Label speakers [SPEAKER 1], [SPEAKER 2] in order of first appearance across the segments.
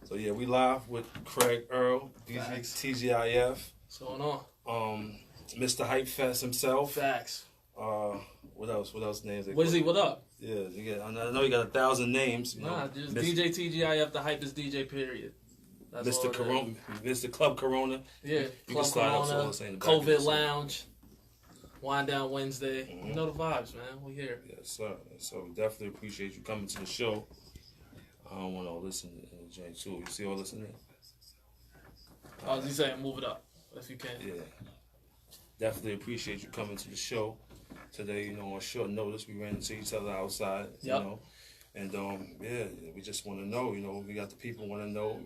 [SPEAKER 1] So yeah, we live with Craig Earl, DJTGIF.
[SPEAKER 2] What's going on?
[SPEAKER 1] Mr. Hype Fest himself.
[SPEAKER 2] Facts.
[SPEAKER 1] What else? What else names?
[SPEAKER 2] Wizzy, what up?
[SPEAKER 1] Yeah, I know you got 1,000 names.
[SPEAKER 2] Just DJTGIF. The hype is DJ. Period. That's
[SPEAKER 1] Mr. Corona, Mr. Club Corona.
[SPEAKER 2] Yeah,
[SPEAKER 1] you
[SPEAKER 2] Club Corona. COVID Lounge. Wind Down Wednesday. Mm-hmm. You know the vibes, man. We here.
[SPEAKER 1] Yes, sir. So we definitely appreciate you coming to the show. I don't want to listen to the joint too. You see all this in there?
[SPEAKER 2] I was saying move it up if you can.
[SPEAKER 1] Yeah. Definitely appreciate you coming to the show today. On short notice, we ran into each other outside.
[SPEAKER 2] Yep.
[SPEAKER 1] And yeah, we just want to know. We got the people want to know.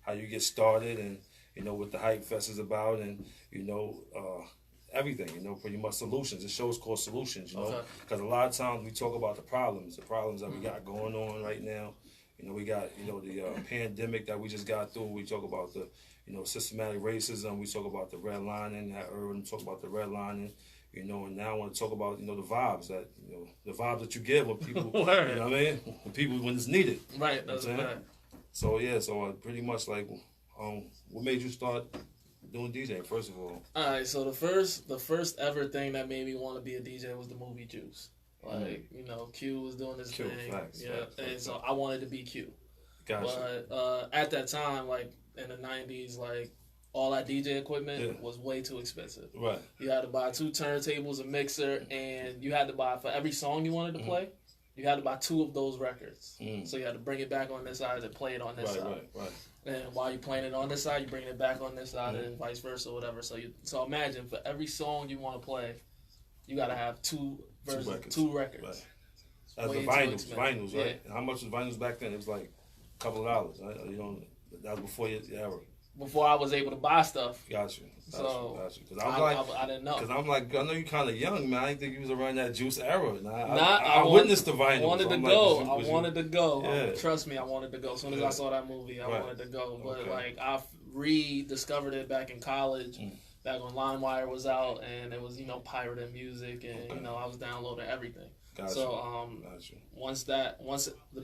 [SPEAKER 1] How you get started, and what the Hype Fest is about, and everything. Pretty much solutions. The show's called Solutions. Because a lot of times we talk about the problems that we got going on right now. We got the pandemic that we just got through. We talk about the systematic racism. We talk about the redlining. Had Urban talk about the redlining. And now I want to talk about the vibes that you give when people,
[SPEAKER 2] Word.
[SPEAKER 1] What I mean, when it's needed.
[SPEAKER 2] Right. That's right.
[SPEAKER 1] So yeah, pretty much like, what made you start doing DJing first of all?
[SPEAKER 2] All right. So the first ever thing that made me want to be a DJ was the movie Juice. Like Q was doing this thing.
[SPEAKER 1] Facts,
[SPEAKER 2] so I wanted to be Q.
[SPEAKER 1] Gotcha.
[SPEAKER 2] But at that time, like in the 90s, like all that DJ equipment was way too expensive.
[SPEAKER 1] Right.
[SPEAKER 2] You had to buy 2 turntables, a mixer, and you had to buy, for every song you wanted to play, you had to buy 2 of those records. So you had to bring it back on this side and play it on this side.
[SPEAKER 1] Right.
[SPEAKER 2] And while you're playing it on this side, you bring it back on this side and vice versa or whatever. So imagine for every song you want to play, you got to have 2 records.
[SPEAKER 1] Right. That's the vinyls, right? Yeah. How much was vinyls back then? It was like a couple of dollars, right? That was before your era.
[SPEAKER 2] Before I was able to buy stuff.
[SPEAKER 1] Got you.
[SPEAKER 2] Cause
[SPEAKER 1] I
[SPEAKER 2] didn't know.
[SPEAKER 1] Because I'm like, I know you kind of young, man. I didn't think you was around that Juice era. I witnessed the vinyl.
[SPEAKER 2] I wanted to go.
[SPEAKER 1] Yeah.
[SPEAKER 2] Trust me, I wanted to go. As soon as I saw that movie, I wanted to go. But I rediscovered it back in college, back when LimeWire was out, and it was pirated music, and I was downloading everything.
[SPEAKER 1] Gotcha.
[SPEAKER 2] So once the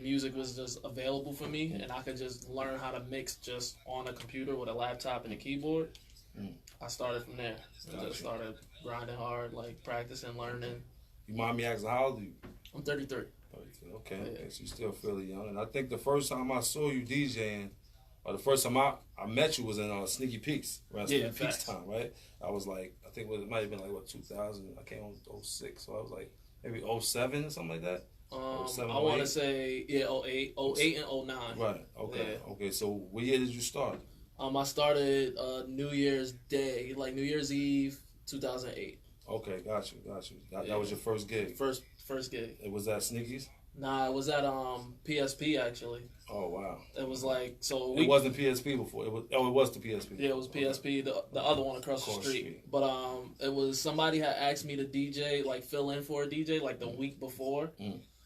[SPEAKER 2] music was just available for me, and I could just learn how to mix just on a computer with a laptop and a keyboard, I started from there. I just started grinding hard, like practicing, learning.
[SPEAKER 1] You mind me asking, how old are you?
[SPEAKER 2] I'm 33.
[SPEAKER 1] 33. Okay. So you're still fairly young. And I think the first time I saw you DJing, or the first time I met you was in Sneaky Peeks. Around Sneaky Peeks time, right? I was like, I think it might have been like 2000. I came on 06, so I was like maybe 07 or something like that.
[SPEAKER 2] I want to say 08 and 09.
[SPEAKER 1] Right. Okay. Yeah. Okay. So what year did you start?
[SPEAKER 2] I started New Year's Day, like New Year's Eve, 2008.
[SPEAKER 1] Okay, got you. That was your first gig.
[SPEAKER 2] First gig.
[SPEAKER 1] It was at Sneaky's?
[SPEAKER 2] Nah, it was at PSP actually.
[SPEAKER 1] Oh wow.
[SPEAKER 2] It was like
[SPEAKER 1] it wasn't PSP before. It was the PSP.
[SPEAKER 2] Yeah, it was PSP, the other one across the street. But it was somebody had asked me to DJ, like fill in for a DJ like the week before.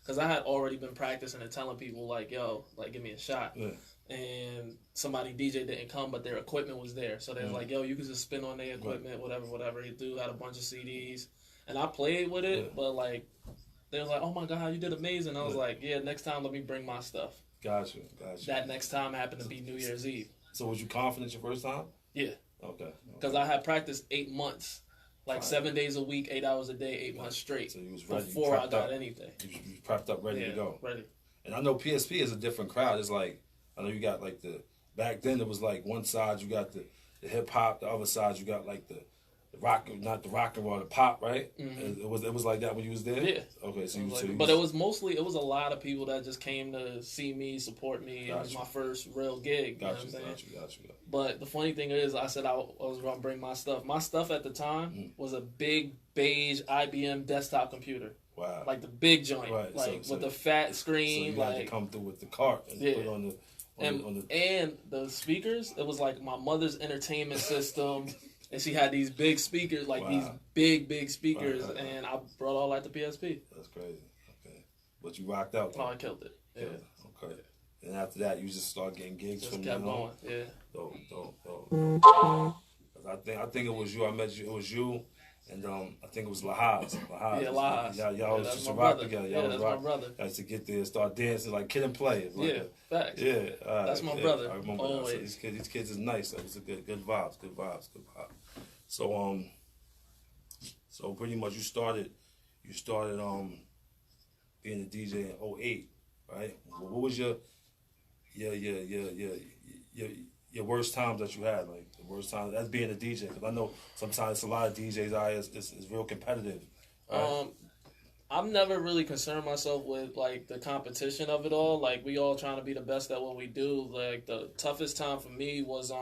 [SPEAKER 2] Cause I had already been practicing and telling people like, yo, like give me a shot. Yeah. And somebody DJ didn't come, but their equipment was there. So they was like, yo, you can just spin on their equipment, whatever. He had a bunch of CDs. And I played with it, but like, they was like, oh my God, you did amazing. I was like, yeah, next time let me bring my stuff.
[SPEAKER 1] Gotcha.
[SPEAKER 2] That next time happened to be New Year's Eve.
[SPEAKER 1] So was you confident your first time?
[SPEAKER 2] Yeah.
[SPEAKER 1] Okay.
[SPEAKER 2] Because I had practiced 8 months. Like 7 days a week, 8 hours a day, 8 months straight.
[SPEAKER 1] So you was ready.
[SPEAKER 2] Before I got anything.
[SPEAKER 1] You prepped up, ready to go.
[SPEAKER 2] Ready.
[SPEAKER 1] And I know PSP is a different crowd. It's like, I know you got like back then it was like one side you got the hip hop, the other side you got like the rock, not the rock and roll, the pop, right? It was like that when you was there?
[SPEAKER 2] Yeah.
[SPEAKER 1] Okay, so
[SPEAKER 2] but it was a lot of people that just came to see me, support me. It was my first real gig.
[SPEAKER 1] Got you.
[SPEAKER 2] But the funny thing is, I said I was going to bring my stuff. My stuff at the time was a big beige IBM desktop computer.
[SPEAKER 1] Wow.
[SPEAKER 2] Like the big joint.
[SPEAKER 1] Right.
[SPEAKER 2] Like with the fat screen.
[SPEAKER 1] So you had to come through with the cart and put on the...
[SPEAKER 2] And the speakers, it was like my mother's entertainment system. And she had these big speakers, like these big speakers, and I brought all that to PSP.
[SPEAKER 1] That's crazy. Okay. But you rocked out, though.
[SPEAKER 2] Oh, I killed it. Yeah.
[SPEAKER 1] Okay. And after that, you just started getting gigs
[SPEAKER 2] just
[SPEAKER 1] from
[SPEAKER 2] kept going. Yeah.
[SPEAKER 1] Dope. I think it was you. I met you. It was you and I think it was Lahaz.
[SPEAKER 2] Yeah, Lahaz.
[SPEAKER 1] Y'all was just a rock together. Y'all was rock. My brother. Y'all used to get there, start dancing like Kid and Play. Like
[SPEAKER 2] facts.
[SPEAKER 1] Yeah,
[SPEAKER 2] that's my brother.
[SPEAKER 1] I remember that. So these kids is nice. That was a good vibes. So pretty much you started being a DJ in 2008, right? What was your worst times that you had, like the worst times as being a DJ? Because I know sometimes a lot of DJs is real competitive. Right?
[SPEAKER 2] I've never really concerned myself with like the competition of it all. Like we all trying to be the best at what we do. Like the toughest time for me was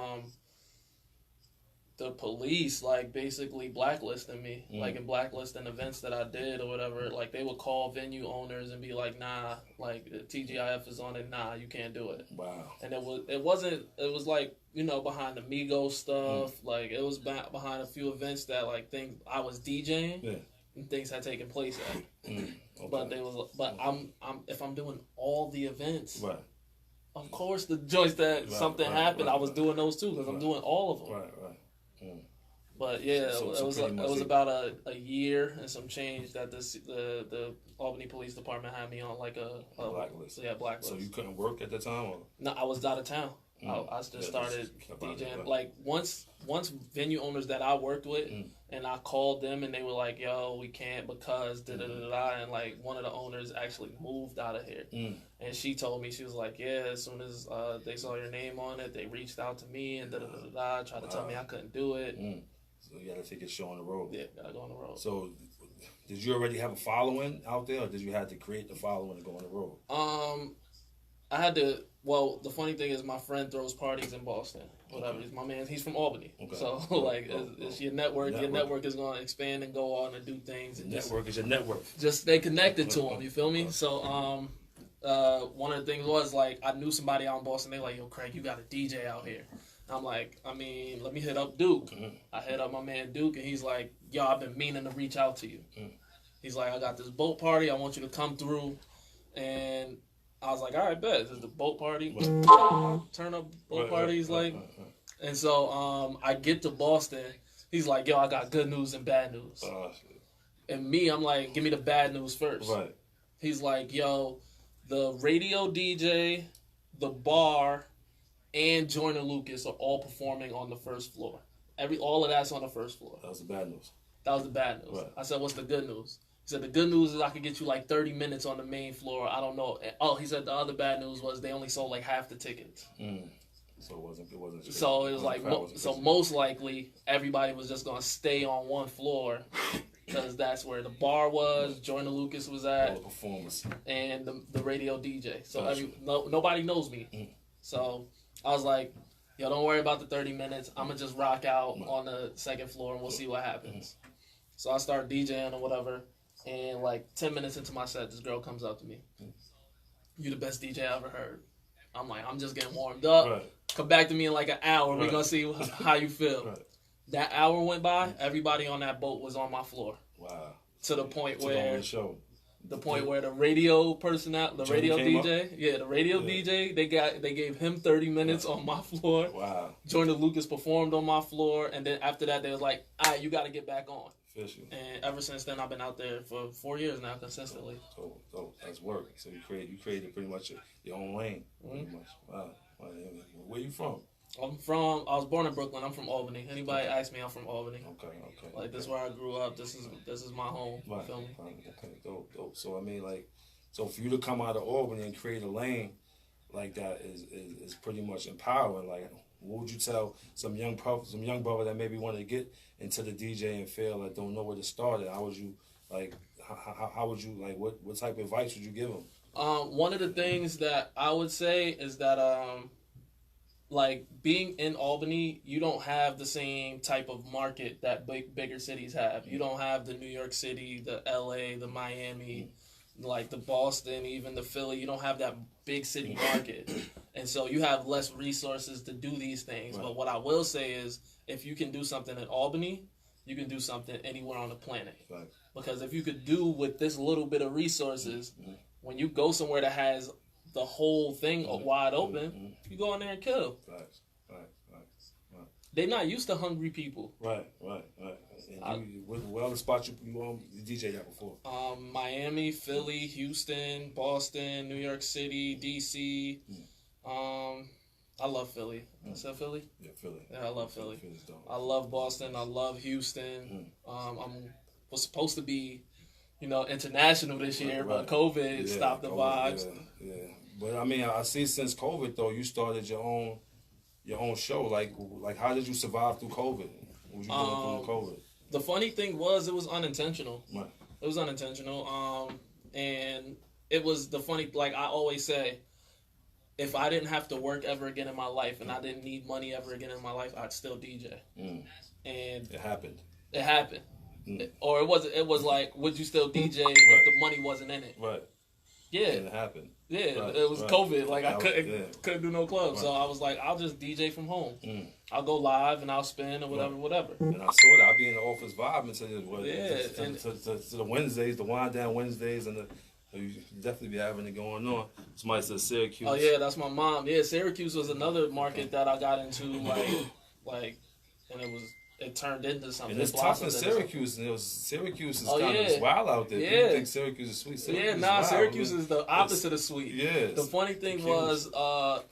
[SPEAKER 2] the police like basically blacklisting me, like in blacklisting events that I did or whatever. Like they would call venue owners and be like, nah, like TGIF is on it, nah, you can't do it.
[SPEAKER 1] Wow.
[SPEAKER 2] And it was like, you know, behind the Migos stuff, like it was behind a few events that like things I was DJing and things had taken place at. Okay. But I'm if I'm doing all the events, right. Of course the joints that something happened, I was doing those too because I'm doing all of them.
[SPEAKER 1] Right.
[SPEAKER 2] But yeah, it was about a year and some change that the Albany Police Department had me on like a blacklist. Yeah, blacklist.
[SPEAKER 1] So you couldn't work at that time? Or?
[SPEAKER 2] No, I was out of town. I just started DJing. Like once venue owners that I worked with, and I called them and they were like, "Yo, we can't because da da da da," and like one of the owners actually moved out of here, and she told me, she was like, "Yeah, as soon as they saw your name on it, they reached out to me and da da da da, tried to tell me I couldn't do it."
[SPEAKER 1] So you got to take your show on the road.
[SPEAKER 2] Yeah, gotta go on the road.
[SPEAKER 1] So, did you already have a following out there, or did you have to create the following to go on the road?
[SPEAKER 2] I had to. Well, the funny thing is, my friend throws parties in Boston. Whatever, he's my man. He's from Albany, so like, it's your network. Your network is going to expand and go on and do things. And
[SPEAKER 1] network is your network.
[SPEAKER 2] Just stay connected to them. You feel me? So, one of the things was like I knew somebody out in Boston. They like, "Yo, Craig, you got a DJ out here." I'm like, I mean, let me hit up Duke. I hit up my man Duke, and he's like, "Yo, I've been meaning to reach out to you." He's like, "I got this boat party. I want you to come through." And I was like, "All right, bet. This is the boat party. Turn up boat party." He's like, and so I get to Boston. He's like, "Yo, I got good news and bad news." And me, I'm like, "Give me the bad news first."
[SPEAKER 1] Right.
[SPEAKER 2] He's like, "Yo, the radio DJ, the bar, and Joyner Lucas are all performing on the first floor. All of that's on the first floor."
[SPEAKER 1] That was the bad news.
[SPEAKER 2] That was the bad news.
[SPEAKER 1] Right.
[SPEAKER 2] I said, "What's the good news?" He said, "The good news is I could get you like 30 minutes on the main floor. I don't know." Oh, he said the other bad news was they only sold like half the tickets.
[SPEAKER 1] So it wasn't.
[SPEAKER 2] So it was like, most likely everybody was just gonna stay on one floor because that's where the bar was, Joyner Lucas was at,
[SPEAKER 1] all the performers,
[SPEAKER 2] and the radio DJ. So nobody knows me. So I was like, "Yo, don't worry about the 30 minutes. I'm going to just rock out on the second floor and we'll see what happens." So I start DJing or whatever. And like 10 minutes into my set, this girl comes up to me. "You the best DJ I ever heard." I'm like, "I'm just getting warmed up. Right. Come back to me in like an hour. We're going to see how you feel." Right. That hour went by. Everybody on that boat was on my floor.
[SPEAKER 1] Wow.
[SPEAKER 2] To the point where... where the
[SPEAKER 1] DJ
[SPEAKER 2] radio DJ, they gave him 30 minutes on my floor.
[SPEAKER 1] Wow.
[SPEAKER 2] Joyner Lucas performed on my floor, and then after that, they was like, "All right, you got to get back on."
[SPEAKER 1] Official.
[SPEAKER 2] And ever since then, I've been out there for 4 years now, consistently.
[SPEAKER 1] So that's work. So you created pretty much your own lane. Pretty much. Wow. Where you from?
[SPEAKER 2] I was born in Brooklyn. I'm from Albany. Anybody ask me, I'm from Albany.
[SPEAKER 1] Okay.
[SPEAKER 2] Like, this is where I grew up. This is my home. Right. Feel me?
[SPEAKER 1] Okay, dope. So, I mean, like, so for you to come out of Albany and create a lane like that is pretty much empowering. Like, what would you tell some young brother that maybe want to get into the DJ and feel like don't know where to start? How would you, like, how would you, like, what type of advice would you give them?
[SPEAKER 2] One of the things that I would say is that, like, being in Albany, you don't have the same type of market that bigger cities have. You don't have the New York City, the LA, the Miami, like the Boston, even the Philly. You don't have that big city market. And so you have less resources to do these things. Right. But what I will say is, if you can do something in Albany, you can do something anywhere on the planet. Right. Because if you could do with this little bit of resources, when you go somewhere that has the whole thing wide open, you go in there and kill.
[SPEAKER 1] Right.
[SPEAKER 2] They not used to hungry people.
[SPEAKER 1] Right. And what other spot you DJ at before?
[SPEAKER 2] Miami, Philly, Houston, Boston, New York City, DC. I love Philly. Is that Philly?
[SPEAKER 1] Yeah, Philly.
[SPEAKER 2] Yeah, I love Philly. I love Boston. I love Houston. Was supposed to be, international this year, but COVID stopped the vibes.
[SPEAKER 1] Yeah. But I mean, I see since COVID though, you started your own show. Like how did you survive through COVID? What was you doing through COVID?
[SPEAKER 2] The funny thing was, it was unintentional.
[SPEAKER 1] Right.
[SPEAKER 2] It was unintentional. And it was the funny, like I always say, if I didn't have to work ever again in my life and I didn't need money ever again in my life, I'd still DJ. And
[SPEAKER 1] it happened.
[SPEAKER 2] Or it was like, would you still DJ if the money wasn't in it?
[SPEAKER 1] Right.
[SPEAKER 2] Yeah.
[SPEAKER 1] And it happened.
[SPEAKER 2] Yeah, right. It was COVID. Like I couldn't do no clubs. Right. So I was like, I'll just DJ from home. I'll go live and I'll spin or whatever.
[SPEAKER 1] And I saw that. I'll be in the office vibing to the Wednesdays, the wind down Wednesdays, and you definitely be having it going on. Somebody said Syracuse.
[SPEAKER 2] Oh yeah, that's my mom. Yeah, Syracuse was another market that I got into, and it turned into something.
[SPEAKER 1] And it's tough in Syracuse, and Syracuse is kind of wild out there. People think Syracuse is sweet.
[SPEAKER 2] Syracuse is the opposite of sweet.
[SPEAKER 1] Yeah.
[SPEAKER 2] The funny thing was,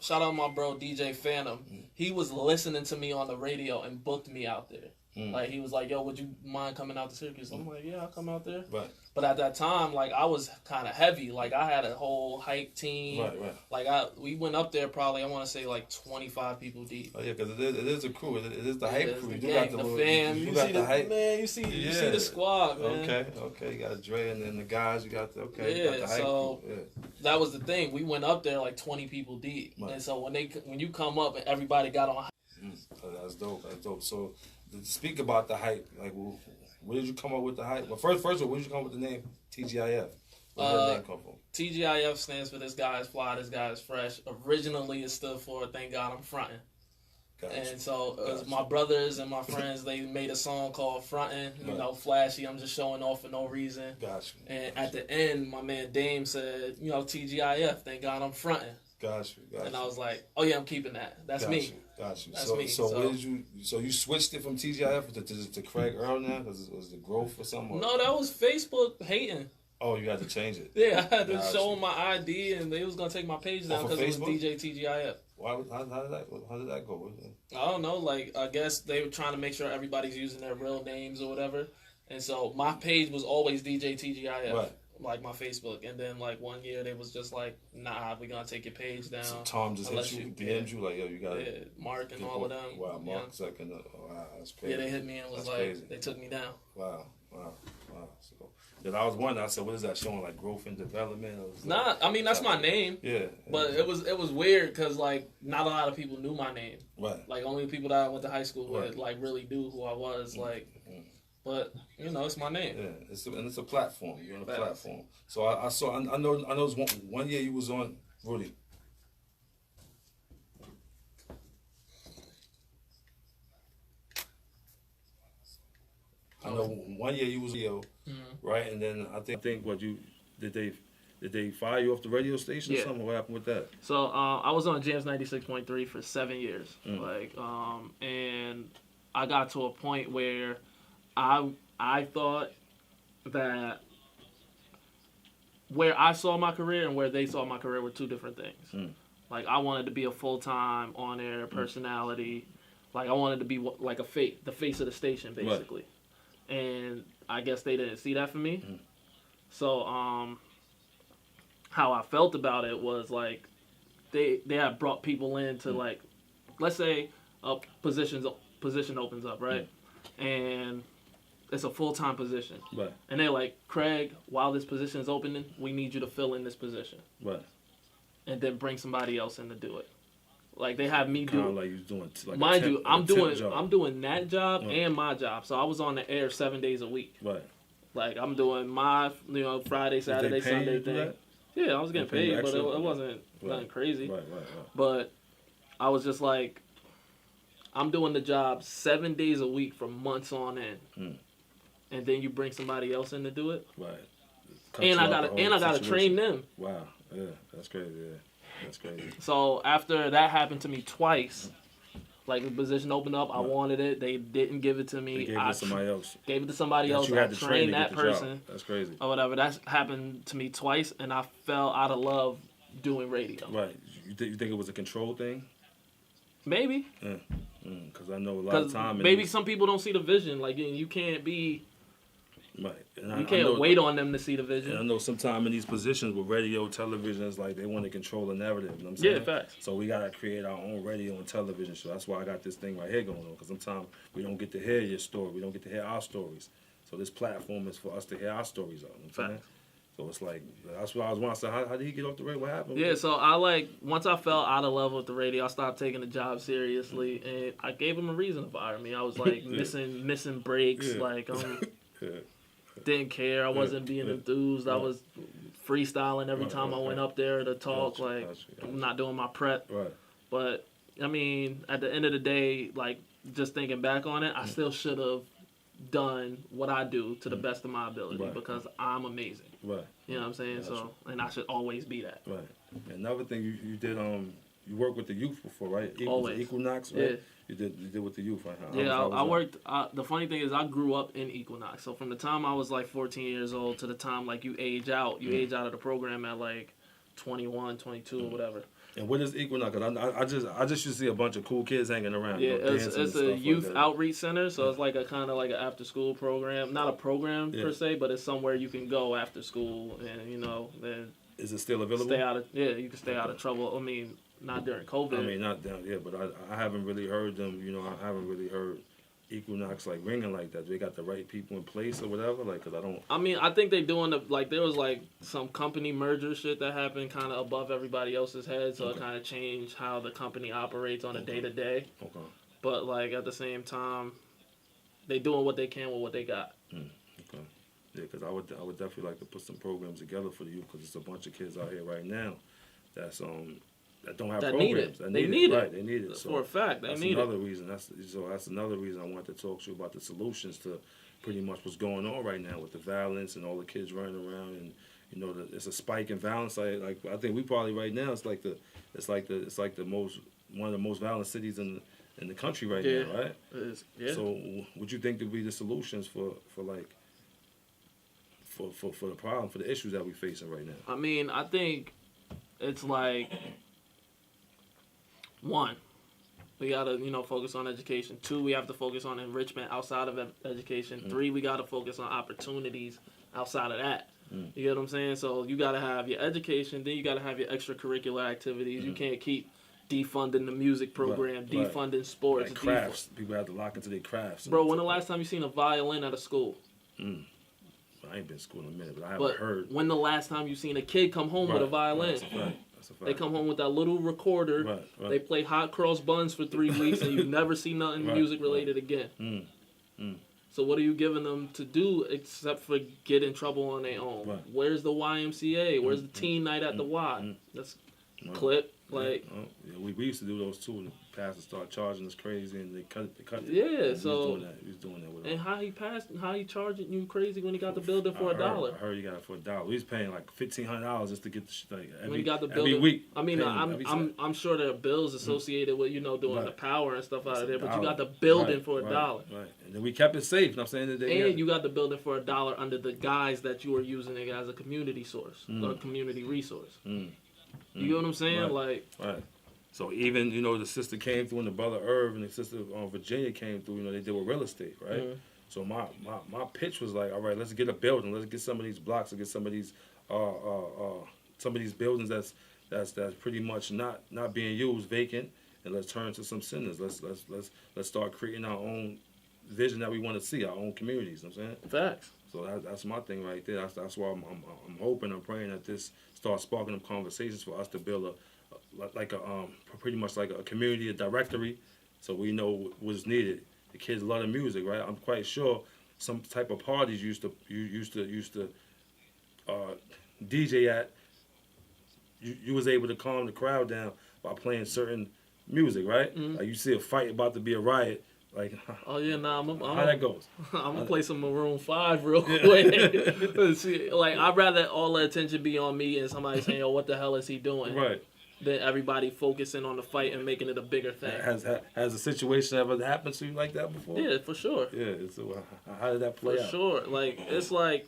[SPEAKER 2] shout out my bro DJ Phantom. He was listening to me on the radio and booked me out there. Like, he was like, yo, would you mind coming out to Syracuse? I'm like, yeah, I'll come out there.
[SPEAKER 1] Right.
[SPEAKER 2] But at that time, like, I was kind of heavy. Like, I had a whole hype team.
[SPEAKER 1] Right.
[SPEAKER 2] Like, we went up there probably, I want to say, like, 25 people deep.
[SPEAKER 1] Oh, yeah, because it is a crew. It is the hype crew.
[SPEAKER 2] You got the fam. You see the hype. Man, you see the squad, man.
[SPEAKER 1] Okay. You got Dre and then the guys. You got the hype
[SPEAKER 2] so
[SPEAKER 1] crew.
[SPEAKER 2] That was the thing. We went up there like 20 people deep. Right. And so when you come up and everybody got on hype.
[SPEAKER 1] That's dope. So, to speak about the hype, like, where did you come up with the hype? Well, first of all, where did you come up with the name TGIF? Where did that name come from?
[SPEAKER 2] TGIF stands for This Guy Is Fly, This Guy Is Fresh. Originally, it stood for Thank God I'm Frontin'. Gotcha. And so, my brothers and my friends, they made a song called Frontin', flashy, I'm just showing off for no reason.
[SPEAKER 1] Gotcha.
[SPEAKER 2] And at the end, my man Dame said, TGIF, Thank God I'm Frontin'.
[SPEAKER 1] Gotcha.
[SPEAKER 2] And I was like, oh yeah, I'm keeping that. That's me.
[SPEAKER 1] Gotcha.
[SPEAKER 2] That's me.
[SPEAKER 1] So where did you? So you switched it from TGIF to Craig Earl now because it was the growth or something?
[SPEAKER 2] No, that was Facebook hating.
[SPEAKER 1] Oh, you had to change it.
[SPEAKER 2] Yeah, I had to show them my ID, and they was gonna take my page down because it was DJTGIF.
[SPEAKER 1] Why? How did that go?
[SPEAKER 2] I don't know. Like, I guess they were trying to make sure everybody's using their real names or whatever, and so my page was always DJTGIF. Right. Like my Facebook, and then like one year they was just like, nah, we're gonna take your page down.
[SPEAKER 1] So Tom just hit you, DM'd you like, yo, you got
[SPEAKER 2] Mark and all of them.
[SPEAKER 1] Wow, Mark second. Wow, that's crazy.
[SPEAKER 2] Yeah, they hit me and was crazy. They took me down.
[SPEAKER 1] Wow. So then I was wondering, I said, what is that showing, like growth and development?
[SPEAKER 2] Nah, I mean that's my name.
[SPEAKER 1] Yeah.
[SPEAKER 2] But it was weird because like not a lot of people knew my name.
[SPEAKER 1] Right.
[SPEAKER 2] Like only people that I went to high school with like really knew who I was. Like. But it's my name.
[SPEAKER 1] Yeah, it's a platform. You're on a platform. So I know it was one year you was on Rudy. I know one year you was right, and then I think what did they fire you off the radio station or something? What happened with that?
[SPEAKER 2] So I was on Jams 96.3 for 7 years, and I got to a point where I thought that where I saw my career and where they saw my career were two different things. Like, I wanted to be a full-time on-air personality. Like, I wanted to be like the face of the station, basically. Right. And I guess they didn't see that for me. So how I felt about it was, like, they had brought people in to, like, let's say a position opens up, right? And it's a full-time position. Right. And they're like, Craig, while this position is opening, we need you to fill in this position. Right. And then bring somebody else in to do it. Like, they have me do it. Like you're doing like mind you, I'm doing that job and my job. So I was on the air 7 days a week. Right. Like, I'm doing my Friday, Saturday, Sunday thing. Yeah, I was getting paid, but it wasn't nothing crazy. Right. But I was just like, I'm doing the job 7 days a week for months on end. And then you bring somebody else in to do it. Right. And I gotta train them.
[SPEAKER 1] Wow. Yeah, that's crazy. Yeah, that's crazy.
[SPEAKER 2] So after that happened to me twice, Like the position opened up, I wanted it. They didn't give it to me.
[SPEAKER 1] They gave it to somebody else.
[SPEAKER 2] Gave it to somebody else.
[SPEAKER 1] You had
[SPEAKER 2] I
[SPEAKER 1] to
[SPEAKER 2] trained that person.
[SPEAKER 1] Job. That's crazy.
[SPEAKER 2] Or whatever. That's happened to me twice, and I fell out of love doing radio.
[SPEAKER 1] Right. You think it was a control thing?
[SPEAKER 2] Maybe.
[SPEAKER 1] Yeah. Because I know a lot of time.
[SPEAKER 2] Maybe some people don't see the vision. Like you can't be.
[SPEAKER 1] Right.
[SPEAKER 2] You can't wait on them to see the vision.
[SPEAKER 1] And I know sometimes in these positions with radio, television, it's like they want to control the narrative. You know what I'm saying?
[SPEAKER 2] Yeah, facts.
[SPEAKER 1] So we got to create our own radio and television show. That's why I got this thing right here going on. Because sometimes we don't get to hear your story. We don't get to hear our stories. So this platform is for us to hear our stories out. You know what I'm saying? So it's like, that's what I was wondering. How did he get off the radio? What happened?
[SPEAKER 2] Yeah, so once I fell out of love with the radio, I stopped taking the job seriously. And I gave him a reason to fire me. I was like missing breaks.
[SPEAKER 1] Yeah.
[SPEAKER 2] Like,
[SPEAKER 1] Yeah.
[SPEAKER 2] didn't care. I wasn't being enthused. I was freestyling every time I went up there to talk.
[SPEAKER 1] Gotcha.
[SPEAKER 2] I'm not doing my prep.
[SPEAKER 1] Right.
[SPEAKER 2] But, I mean, at the end of the day, like, just thinking back on it, I still should have done what I do to the best of my ability because I'm amazing.
[SPEAKER 1] Right.
[SPEAKER 2] You know what I'm saying?
[SPEAKER 1] Gotcha.
[SPEAKER 2] So, and I should always be that.
[SPEAKER 1] Right. Another thing you did, you worked with the youth before, right?
[SPEAKER 2] Always.
[SPEAKER 1] Equinox, right?
[SPEAKER 2] Yeah.
[SPEAKER 1] You did with the youth, right?
[SPEAKER 2] I worked. The funny thing is, I grew up in Equinox. So from the time I was like 14 years old to the time like you age out of the program at like 21, 22 or whatever.
[SPEAKER 1] And what is Equinox? Cause I just used to see a bunch of cool kids hanging around.
[SPEAKER 2] Yeah,
[SPEAKER 1] you know,
[SPEAKER 2] it's a youth outreach center. So it's like a kind of like an after school program. Not a program per se, but it's somewhere you can go after school and then.
[SPEAKER 1] Is it still available?
[SPEAKER 2] You can stay out of trouble. I mean. Not during COVID.
[SPEAKER 1] I mean, not down but I haven't really heard them. I haven't really heard Equinox like ringing like that. They got the right people in place or whatever. Like, cause I don't.
[SPEAKER 2] I mean, I think they doing there was like some company merger shit that happened kind of above everybody else's head, so it kind of changed how the company operates on a day to day. Okay. But like at the same time, they doing what they can with what they got.
[SPEAKER 1] Okay. Yeah, cause I would definitely like to put some programs together for the youth, cause it's a bunch of kids out here right now that's that don't have programs.
[SPEAKER 2] They need it.
[SPEAKER 1] Right, they need it. So
[SPEAKER 2] for a fact, they need
[SPEAKER 1] another reason. That's another reason I wanted to talk to you about the solutions to pretty much what's going on right now with the violence and all the kids running around, and it's a spike in violence. Like I think we probably right now it's like the most one of the most violent cities in the country right now, right?
[SPEAKER 2] It is. Yeah.
[SPEAKER 1] So would you think to be the solutions for the problem, for the issues that we're facing right now?
[SPEAKER 2] I mean, I think it's like. One, we gotta focus on education. Two, we have to focus on enrichment outside of education. Three, we gotta focus on opportunities outside of that. You get what I'm saying? So you gotta have your education, then you gotta have your extracurricular activities. You can't keep defunding the music program, defunding sports,
[SPEAKER 1] like crafts. People have to lock into their crafts.
[SPEAKER 2] Bro, when the last time you seen a violin at a school?
[SPEAKER 1] I ain't been to school in a minute, but I haven't heard.
[SPEAKER 2] When the last time you seen a kid come home with a violin?
[SPEAKER 1] That's a fact.
[SPEAKER 2] They come home with that little recorder. Right. They play hot cross buns for 3 weeks, and you never see nothing music related again. So what are you giving them to do except for get in trouble on their own? Right. Where's the YMCA? Where's the teen night at the Y? That's clip. Like
[SPEAKER 1] we used to do those too. And the pastor started charging us crazy, and they cut it.
[SPEAKER 2] Yeah, so
[SPEAKER 1] he was doing that with us.
[SPEAKER 2] And how he charging you crazy when he got the building for $1?
[SPEAKER 1] I heard he got it for $1. We was paying like $1,500 just to get the shit
[SPEAKER 2] when he got the building
[SPEAKER 1] every week.
[SPEAKER 2] I mean, I'm sure there are bills associated with doing the power and stuff out of there, but you got the building for $1.
[SPEAKER 1] Right, and then we kept it safe. You know what I'm saying?
[SPEAKER 2] You got the building for $1 under the guise that you were using it as a community source or a community resource. You get what I'm saying?
[SPEAKER 1] Right. So even, the sister came through and the brother Irv and the sister Virginia came through, they did with real estate, right? So my pitch was like, all right, let's get a building. Let's get some of these blocks, let's get some of these buildings that's pretty much not being used, vacant, and let's turn to some centers. Let's start creating our own vision that we want to see, our own communities, you know what I'm saying?
[SPEAKER 2] Facts.
[SPEAKER 1] So that's my thing right there. That's why I'm hoping, I'm praying that this starts sparking up conversations for us to build pretty much like a community, a directory, so we know what's needed. The kids love the music, right? I'm quite sure some type of parties used to DJ at. You was able to calm the crowd down by playing certain music, right? Like you see a fight about to be a riot. Like,
[SPEAKER 2] oh yeah, nah,
[SPEAKER 1] how that goes?
[SPEAKER 2] I'm gonna play some Maroon 5 real quick. See, like I'd rather all the attention be on me and somebody saying, "Yo, what the hell is he doing?"
[SPEAKER 1] Right.
[SPEAKER 2] than everybody focusing on the fight and making it a bigger thing.
[SPEAKER 1] Has a situation ever happened to you like that before?
[SPEAKER 2] Yeah, for sure.
[SPEAKER 1] Yeah. So how did that play out?
[SPEAKER 2] For sure. Like, it's like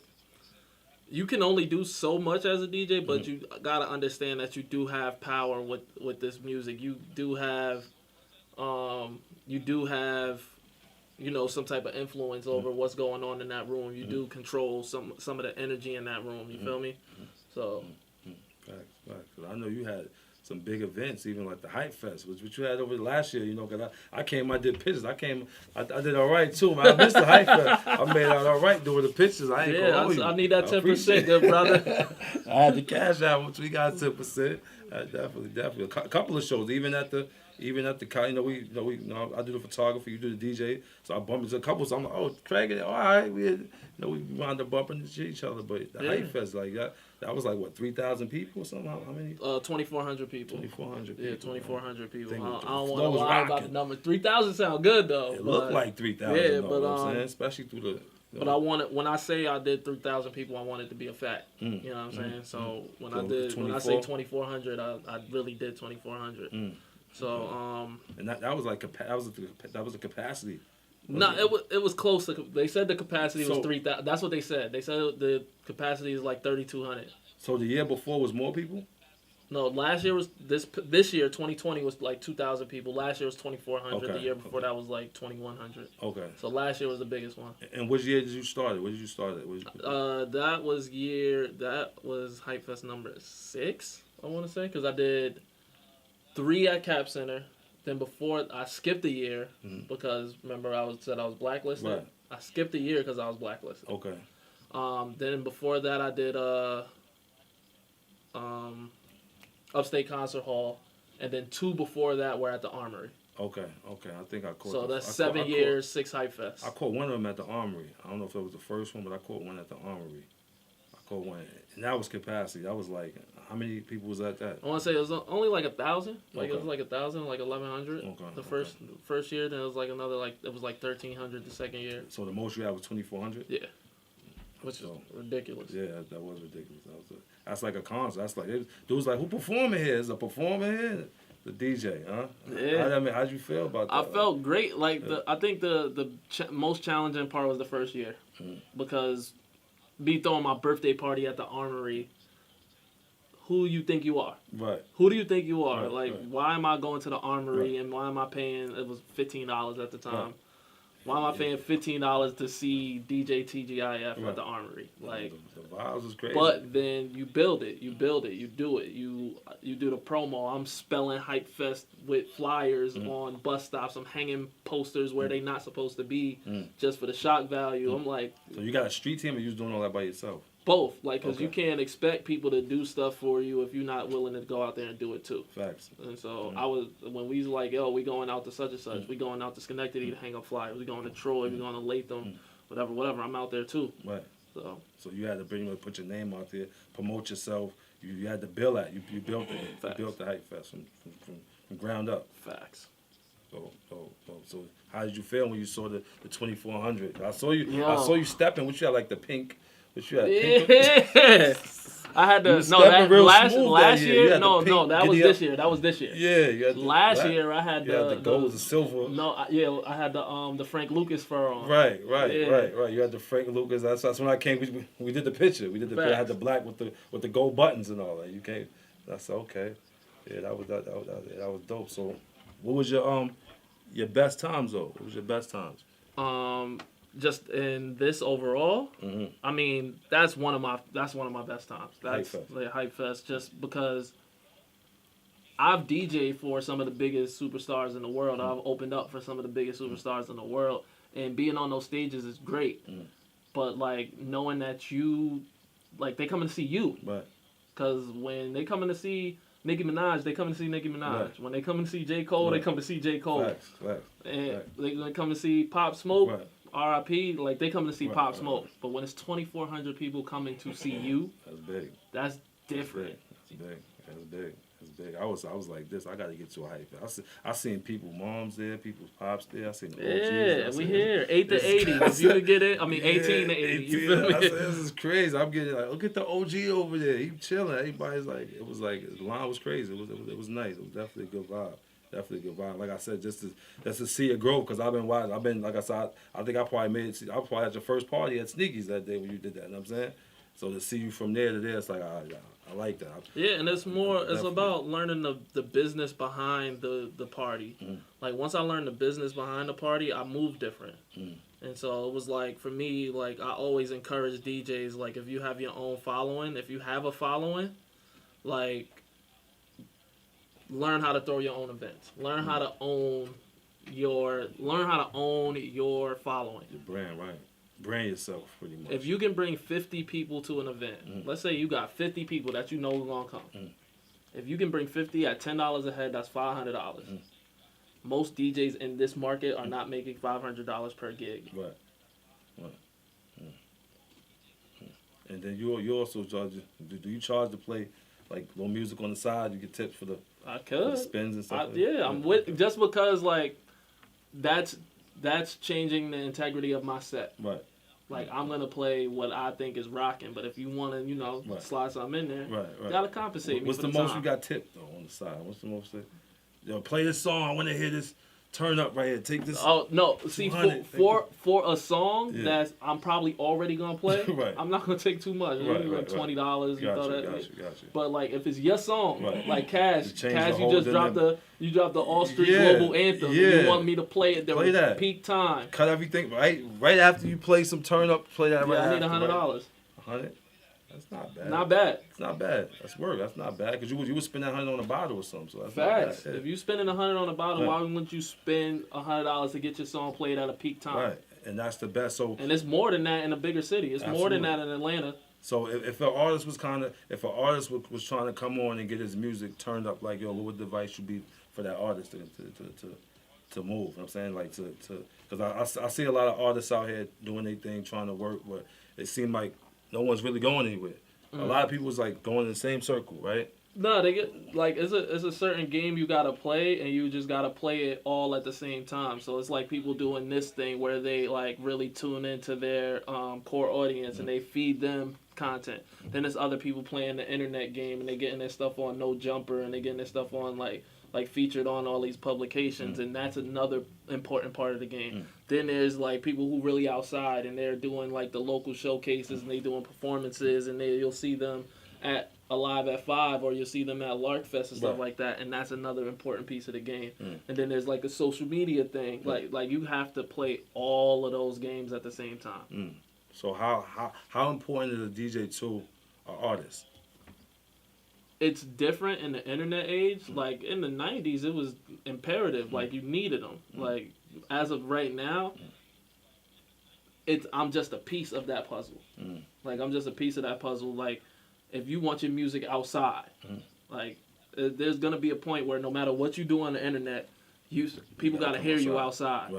[SPEAKER 2] you can only do so much as a DJ, but you gotta understand that you do have power with this music. You do have, you know, some type of influence over what's going on in that room. You do control some of the energy in that room. You feel me? So.
[SPEAKER 1] Facts. I know you had some big events, even like the Hype Fest, which you had over the last year. You know, because I came, I did pictures. I did all right too, man. I missed the Hype Fest. I made out all right doing the pictures. I ain't gonna hold you.
[SPEAKER 2] I need that 10%, good brother.
[SPEAKER 1] I had the cash out, which we got 10%. Definitely. A couple of shows, even at the, you know, I do the photography, you do the DJ, so I bumped into a couple. So I'm like, oh, Craig, all right, we wound up bumping into each other. But the Hype Fest, like that was like what, 3,000 people or something? How many?
[SPEAKER 2] 2,400 people.
[SPEAKER 1] 2,400 people.
[SPEAKER 2] Yeah, 2,400 people. I
[SPEAKER 1] The
[SPEAKER 2] don't
[SPEAKER 1] flow
[SPEAKER 2] want to lie about the number. 3,000 sound good though.
[SPEAKER 1] It looked like 3,000.
[SPEAKER 2] Yeah,
[SPEAKER 1] though,
[SPEAKER 2] but
[SPEAKER 1] you know what I'm saying? Especially through the.
[SPEAKER 2] But I wanted, when I say I did 3,000 people, I want it to be a fact. You know what I'm saying? So when I say 2,400, I really did 2,400. So
[SPEAKER 1] and that was like that was the capacity.
[SPEAKER 2] No, it was close to. They said the capacity was 3,000. That's what they said. They said the capacity is like 3,200.
[SPEAKER 1] So the year before was more people?
[SPEAKER 2] No, last year was this year 2020 was like 2,000 people. Last year was 2,400.
[SPEAKER 1] Okay,
[SPEAKER 2] the year before that was like 2,100.
[SPEAKER 1] Okay.
[SPEAKER 2] So last year was the biggest one.
[SPEAKER 1] And which year did you start it? Where did you start it?
[SPEAKER 2] That was Hype Fest number 6. I want to say, because I did 3 at Cap Center. Then before I skipped a year because remember I said I was blacklisted.
[SPEAKER 1] Right.
[SPEAKER 2] I skipped a year because I was blacklisted.
[SPEAKER 1] Okay.
[SPEAKER 2] Then before that I did Upstate Concert Hall, and then 2 before that were at the Armory.
[SPEAKER 1] Okay. I think I caught.
[SPEAKER 2] So that's 7 years, 6 Hype Fests.
[SPEAKER 1] I caught one of them at the Armory. I don't know if that was the first one, but I caught one at the Armory. I caught one, and that was capacity. That was like, how many people was at that?
[SPEAKER 2] I want to say it was only like 1,000. Like
[SPEAKER 1] Okay.
[SPEAKER 2] it was like 1,000, like 1,100.
[SPEAKER 1] Okay.
[SPEAKER 2] The first year, then it was like another it was like 1,300 the second year.
[SPEAKER 1] So the most you had was 2,400.
[SPEAKER 2] Yeah. Which is ridiculous.
[SPEAKER 1] Yeah, that was ridiculous. That's like a concert. That's like dudes like, who performing here? Is a performer here? The DJ, huh?
[SPEAKER 2] Yeah.
[SPEAKER 1] How'd you feel about that?
[SPEAKER 2] I felt great. Like I think the most challenging part was the first year because be throwing my birthday party at the Armory. Who you think you are?
[SPEAKER 1] Right.
[SPEAKER 2] Who do you think you are?
[SPEAKER 1] Right.
[SPEAKER 2] Why am I going to the Armory and why am I paying? It was $15 at the time.
[SPEAKER 1] Right.
[SPEAKER 2] Why am I paying $15 to see DJTGIF at the Armory? Like
[SPEAKER 1] the vibes was crazy.
[SPEAKER 2] But then you build it, you do it, you do the promo. I'm spelling Hype Fest with flyers on bus stops. I'm hanging posters where they not supposed to be just for the shock value. I'm like,
[SPEAKER 1] so you got a street team, or you was doing all that by yourself?
[SPEAKER 2] both, like, because you can't expect people to do stuff for you if you're not willing to go out there and do it too.
[SPEAKER 1] Facts.
[SPEAKER 2] And so when we was like, yo, we going out to such and such, we going out to Schenectady to hang up flyers, we going to Troy, we going to Latham, whatever, I'm out there too.
[SPEAKER 1] Right.
[SPEAKER 2] So
[SPEAKER 1] you had to put your name out there, promote yourself. You had to build that. You built it.
[SPEAKER 2] Facts.
[SPEAKER 1] You built the Hype Fest from ground up.
[SPEAKER 2] Facts.
[SPEAKER 1] So how did you feel when you saw the 2,400? I saw you.
[SPEAKER 2] Yo.
[SPEAKER 1] I saw you stepping. What you had, like the pink? What you had?
[SPEAKER 2] Yeah. I had to last year. No, that was this year. That was this year.
[SPEAKER 1] Yeah, you had
[SPEAKER 2] last year I had
[SPEAKER 1] the gold, the silver.
[SPEAKER 2] No, I had the Frank Lucas fur on.
[SPEAKER 1] Right. You had the Frank Lucas. That's when I came. We did the picture. We did the picture. I had the black with the gold buttons and all that. You came. That's okay. Yeah, that was dope. So, what was your best times though? What was your best times?
[SPEAKER 2] Just in this overall, I mean, that's one of my best times. That's Hype Fest, just because I've DJed for some of the biggest superstars in the world. I've opened up for some of the biggest superstars in the world, and being on those stages is great. But like knowing that they coming to see you,
[SPEAKER 1] right?
[SPEAKER 2] Because when they coming to see Nicki Minaj, they come to see Nicki Minaj. Right. When they come to see J. Cole, they come to see J. Cole.
[SPEAKER 1] Right.
[SPEAKER 2] And they come to see Pop Smoke. R.I.P. Like they come to see Pop Smoke, but when it's 2,400 people coming to see you,
[SPEAKER 1] that's big.
[SPEAKER 2] That's different.
[SPEAKER 1] That's big. big. I was like this. I got to get to a hype fest. I seen people, moms there, people's pops there. I seen the OGs.
[SPEAKER 2] Yeah, we here 8 to 80. If you could get it, I mean 18 to 80. You feel me?
[SPEAKER 1] I said, this is crazy. I'm getting like, look at the OG over there. He chilling. Everybody's like, it was like the line was crazy. It was nice. It was definitely a good vibe. Definitely a good vibe. Like I said, just to see it grow, because I've been watching. I've been, like I said, I think I probably had your first party at Sneaky's that day when you did that. You know what I'm saying? So to see you from there to there, it's like I like that.
[SPEAKER 2] Yeah, and it's more. It's about learning the business behind the party. Like once I learned the business behind the party, I moved different. And so it was like for me, like I always encourage DJs, like if you have your own following, if you have a following, like learn how to throw your own events. Learn how to own your following.
[SPEAKER 1] Your brand, right? Brand yourself pretty much.
[SPEAKER 2] If you can bring 50 people to an event, let's say you got 50 people that you know are going to come. If you can bring 50 at $10 a head, that's $500. Most DJs in this market are not making $500 per gig.
[SPEAKER 1] Right. And then you also charge, do you charge to play like little music on the side? You get tips for the spins and stuff?
[SPEAKER 2] I'm with, just because like that's changing the integrity of my set.
[SPEAKER 1] Right.
[SPEAKER 2] Like, I'm going to play what I think is rocking, but if you want to, slide something in there, you got to compensate me.
[SPEAKER 1] What's the most you got tipped, though, on the side? What's the most? Yo, play this song. I want to hear this turn up right here. Take this.
[SPEAKER 2] Oh, no. See, for a song that I'm probably already going to play, I'm not going to take too much. Maybe like $20.
[SPEAKER 1] Got you.
[SPEAKER 2] But, like, if it's your song, like Cash, you just dropped the All Street Global Anthem. You want me to play it during peak time.
[SPEAKER 1] Cut everything right after you play some turn up. Play that right after.
[SPEAKER 2] I need $100.
[SPEAKER 1] $100? That's not bad.
[SPEAKER 2] Not bad.
[SPEAKER 1] It's not bad. That's work. That's not bad because you would spend that $100 on a bottle or something. So that's
[SPEAKER 2] facts.
[SPEAKER 1] Not bad.
[SPEAKER 2] If you spending $100 on a bottle, why wouldn't you spend $100 to get your song played at a peak time?
[SPEAKER 1] Right, and that's the best. So
[SPEAKER 2] and it's more than that in a bigger city. It's more than that in Atlanta.
[SPEAKER 1] So if an artist was trying to come on and get his music turned up, like, yo, what advice should be for that artist to move? You know what I'm saying, like because I see a lot of artists out here doing their thing, trying to work, but it seems like no one's really going anywhere. A lot of people's like going in the same circle, right?
[SPEAKER 2] No, they get like it's a certain game you gotta play, and you just gotta play it all at the same time. So it's like people doing this thing where they like really tune into their core audience and they feed them content. Then there's other people playing the internet game and they getting their stuff on No Jumper and they getting their stuff on like featured on all these publications, and that's another important part of the game. Then there's like people who really outside and they're doing like the local showcases and they doing performances, and you'll see them at Alive at 5 or you'll see them at Lark Fest and stuff like that, and that's another important piece of the game. And then there's like a social media thing, like you have to play all of those games at the same time.
[SPEAKER 1] So how important is a DJ to an artist?
[SPEAKER 2] It's different in the internet age. Like in the 90s, it was imperative. Like you needed them. Like as of right now, I'm just a piece of that puzzle. Like I'm just a piece of that puzzle. Like if you want your music outside, like there's gonna be a point where no matter what you do on the internet, people gotta hear you outside.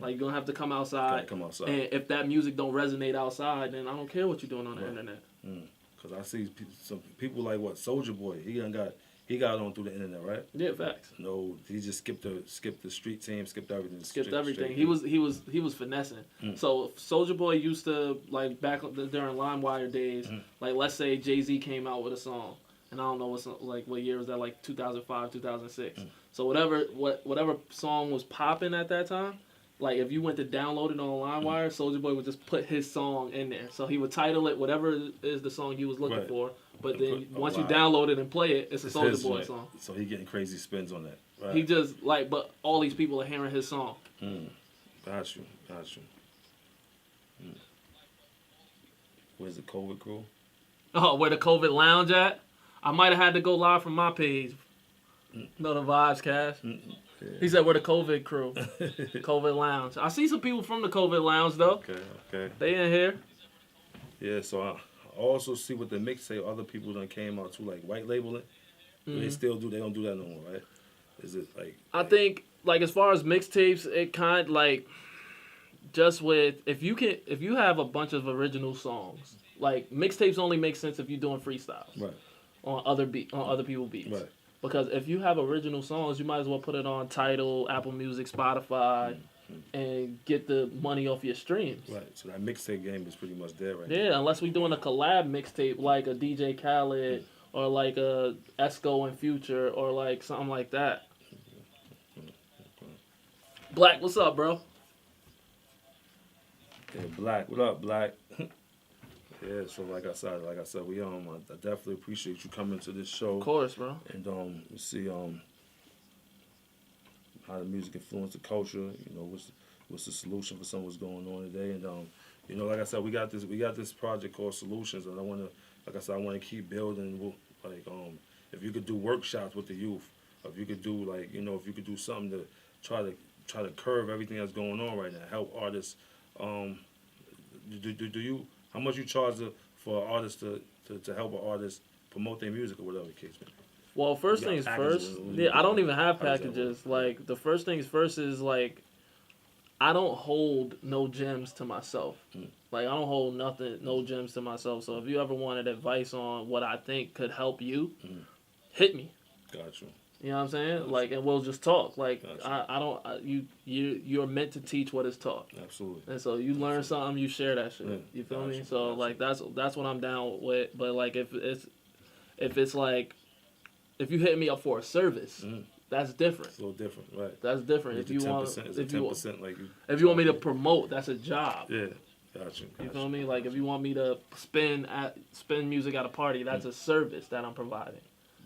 [SPEAKER 2] Like you're gonna have to come outside. And if that music don't resonate outside, then I don't care what you're doing on the internet.
[SPEAKER 1] Cause I see some people like Soulja Boy. He got on through the internet, right?
[SPEAKER 2] Yeah, facts.
[SPEAKER 1] No, he just skipped the street team, skipped everything.
[SPEAKER 2] Skipped everything. He was finessing. So Soulja Boy used to like back during LimeWire days. Like let's say Jay-Z came out with a song, and I don't know what year was that, like 2005, 2006. So whatever song was popping at that time. Like, if you went to download it on LimeWire, Soulja Boy would just put his song in there. So he would title it whatever is the song you was looking for. But then once you download it and play it, it's a Soulja Boy song.
[SPEAKER 1] So he getting crazy spins on that. Right.
[SPEAKER 2] He just, but all these people are hearing his song.
[SPEAKER 1] Got you. Where's the COVID crew?
[SPEAKER 2] Oh, where the COVID lounge at? I might have had to go live from my page. Know the vibes, Cash. Yeah. He said we're the COVID crew. COVID lounge. I see some people from the COVID lounge though.
[SPEAKER 1] Okay.
[SPEAKER 2] They in here.
[SPEAKER 1] Yeah, so I also see what the mixtape other people done came out too, like white labeling. They still do. They don't do that no more, right? Is it like? I
[SPEAKER 2] think like as far as mixtapes, it kind of like just with if you have a bunch of original songs, like mixtapes only make sense if you're doing freestyles.
[SPEAKER 1] Right.
[SPEAKER 2] on other people's beats.
[SPEAKER 1] Right.
[SPEAKER 2] Because if you have original songs, you might as well put it on Tidal, Apple Music, Spotify, and get the money off your streams.
[SPEAKER 1] Right. So that mixtape game is pretty much there right now.
[SPEAKER 2] Yeah, unless we doing a collab mixtape like a DJ Khaled or like a Esco and Future or like something like that. Black, what's up, bro?
[SPEAKER 1] Yeah, Black. What up, Black? Yeah, so like I said, we I definitely appreciate you coming to this show.
[SPEAKER 2] Of course, bro.
[SPEAKER 1] And we see how the music influenced the culture. You know, what's the solution for some what's going on today. And you know, like I said, we got this project called Solutions, and I want to keep building. Like if you could do workshops with the youth, if you could do if you could do something to try to curb everything that's going on right now, help artists. Do you? How much you charge for an artist to help an artist promote their music or whatever the case may be?
[SPEAKER 2] Well, first things first. Yeah, I don't even have packages. Like the first things first is like, I don't hold no gems to myself. Like I don't hold no gems to myself. So if you ever wanted advice on what I think could help you, hit me.
[SPEAKER 1] Gotcha.
[SPEAKER 2] You know what I'm saying? Like, and we'll just talk. Like, you're meant to teach what is taught.
[SPEAKER 1] Absolutely.
[SPEAKER 2] And so you learn something, you share that shit. You feel me? So like that's what I'm down with. But like if it's like if you hit me up for a service, that's different.
[SPEAKER 1] It's a little different, right?
[SPEAKER 2] That's different. If you want, if you want me to promote, that's a job.
[SPEAKER 1] Yeah. Gotcha.
[SPEAKER 2] You feel me? Like if you want me to spin music at a party, that's a service that I'm providing.